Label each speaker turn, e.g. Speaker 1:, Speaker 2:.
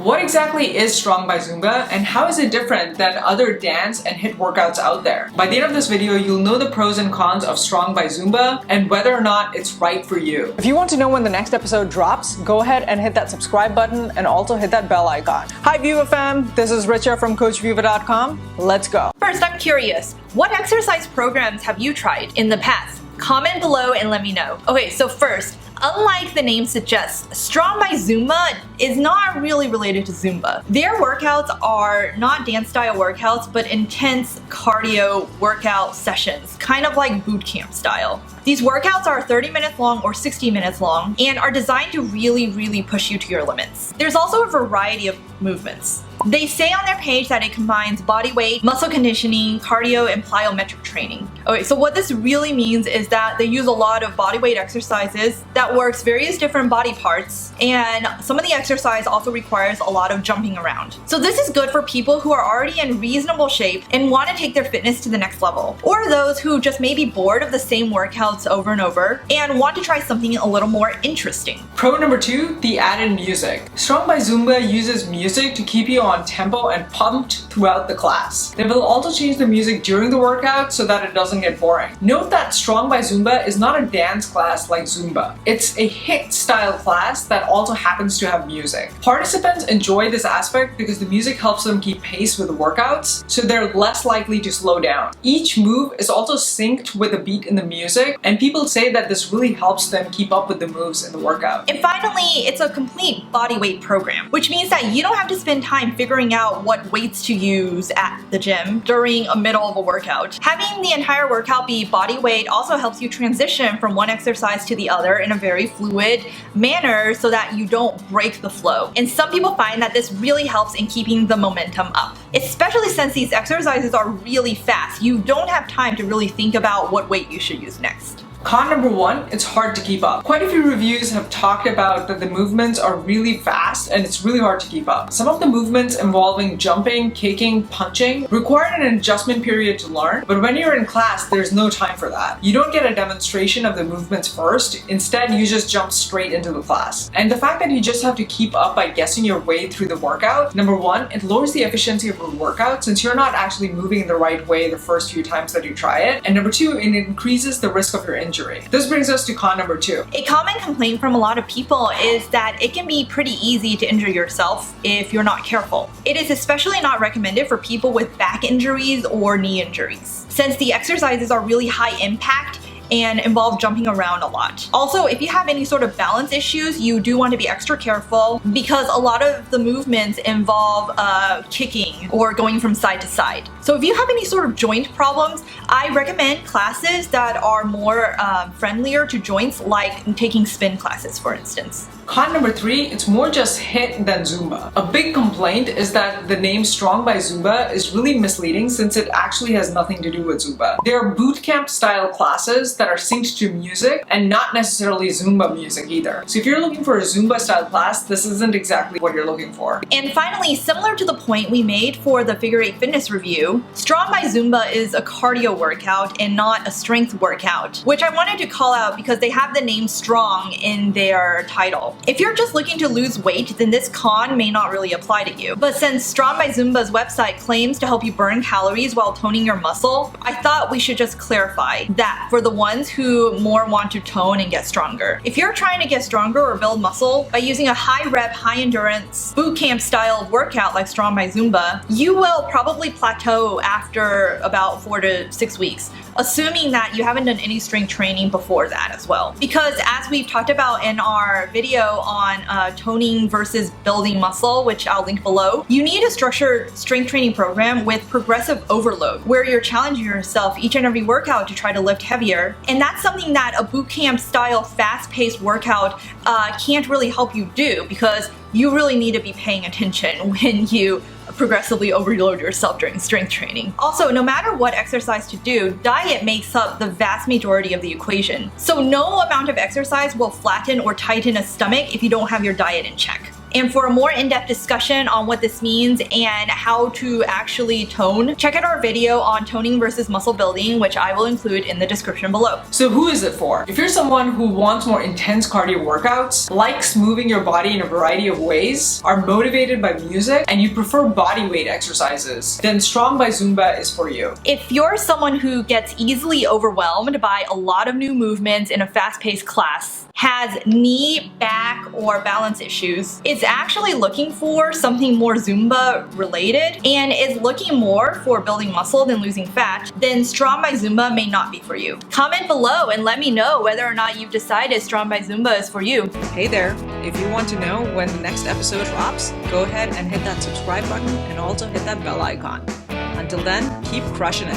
Speaker 1: What exactly is Strong by Zumba and how is it different than other dance and HIIT workouts out there? By the end of this video, you'll know the pros and cons of Strong by Zumba and whether or not it's right for you.
Speaker 2: If you want to know when the next episode drops, go ahead and hit that subscribe button and also hit that bell icon. Hi VivaFam, this is Richa from CoachViva.com. Let's go.
Speaker 3: First, I'm curious, what exercise programs have you tried in the past? Comment below and let me know. Okay, so first, unlike the name suggests, Strong by Zumba is not really related to Zumba. Their workouts are not dance style workouts, but intense cardio workout sessions, kind of like boot camp style. These workouts are 30 minutes long or 60 minutes long and are designed to really push you to your limits. There's also a variety of movements. They say on their page that it combines body weight, muscle conditioning, cardio, and plyometric training. Okay, so what this really means is that they use a lot of body weight exercises that works various different body parts, and some of the exercise also requires a lot of jumping around. So this is good for people who are already in reasonable shape and want to take their fitness to the next level, or those who just may be bored of the same workouts over and over and want to try something a little more interesting.
Speaker 1: Pro number 2, the added music. Strong by Zumba uses music to keep you on tempo and pumped throughout the class. They will also change the music during the workout so that it doesn't get boring. Note that Strong by Zumba is not a dance class like Zumba. It's a HIIT style class that also happens to have music. Participants enjoy this aspect because the music helps them keep pace with the workouts, so they're less likely to slow down. Each move is also synced with a beat in the music, and people say that this really helps them keep up with the moves in the workout.
Speaker 3: And finally, it's a complete body weight program, which means that you don't have to spend time figuring out what weights to use at the gym during a middle of a workout. Having the entire workout be body weight also helps you transition from one exercise to the other in a very fluid manner so that you don't break the flow. And some people find that this really helps in keeping the momentum up, especially since these exercises are really fast. You don't have time to really think about what weight you should use next.
Speaker 1: Con number 1, it's hard to keep up. Quite a few reviews have talked about that the movements are really fast and it's really hard to keep up. Some of the movements involving jumping, kicking, punching require an adjustment period to learn, but when you're in class, there's no time for that. You don't get a demonstration of the movements first, instead you just jump straight into the class. And the fact that you just have to keep up by guessing your way through the workout, number 1, it lowers the efficiency of your workout since you're not actually moving in the right way the first few times that you try it. And number 2, it increases the risk of your injury. This brings us to con number 2.
Speaker 3: A common complaint from a lot of people is that it can be pretty easy to injure yourself if you're not careful. It is especially not recommended for people with back injuries or knee injuries, since the exercises are really high impact and involve jumping around a lot. Also, if you have any sort of balance issues, you do want to be extra careful because a lot of the movements involve kicking or going from side to side. So if you have any sort of joint problems, I recommend classes that are more friendlier to joints, like taking spin classes, for instance.
Speaker 1: Con number 3, it's more just HIIT than Zumba. A big complaint is that the name Strong by Zumba is really misleading since it actually has nothing to do with Zumba. They are boot camp style classes that are synced to music and not necessarily Zumba music either. So if you're looking for a Zumba style class, this isn't exactly what you're looking for.
Speaker 3: And finally, similar to the point we made for the Figure 8 fitness review, Strong by Zumba is a cardio workout and not a strength workout, which I wanted to call out because they have the name Strong in their title. If you're just looking to lose weight, then this con may not really apply to you. But since Strong by Zumba's website claims to help you burn calories while toning your muscle, I thought we should just clarify that for the ones who more want to tone and get stronger. If you're trying to get stronger or build muscle by using a high rep, high endurance, boot camp style workout like Strong by Zumba, you will probably plateau after about 4 to 6 weeks, assuming that you haven't done any strength training before that as well. Because as we've talked about in our video on toning versus building muscle, which I'll link below, you need a structured strength training program with progressive overload, where you're challenging yourself each and every workout to try to lift heavier. And that's something that a bootcamp style fast-paced workout can't really help you do, because you really need to be paying attention when you progressively overload yourself during strength training. Also, no matter what exercise to do, diet makes up the vast majority of the equation. So no amount of exercise will flatten or tighten a stomach if you don't have your diet in check. And for a more in-depth discussion on what this means and how to actually tone, check out our video on toning versus muscle building, which I will include in the description below.
Speaker 1: So who is it for? If you're someone who wants more intense cardio workouts, likes moving your body in a variety of ways, are motivated by music, and you prefer body weight exercises, then Strong by Zumba is for you.
Speaker 3: If you're someone who gets easily overwhelmed by a lot of new movements in a fast-paced class, has knee, back, or balance issues, is actually looking for something more Zumba related, and is looking more for building muscle than losing fat, then Strong by Zumba may not be for you. Comment below and let me know whether or not you've decided Strong by Zumba is for you.
Speaker 2: Hey there, if you want to know when the next episode drops, go ahead and hit that subscribe button and also hit that bell icon. Until then, keep crushing it.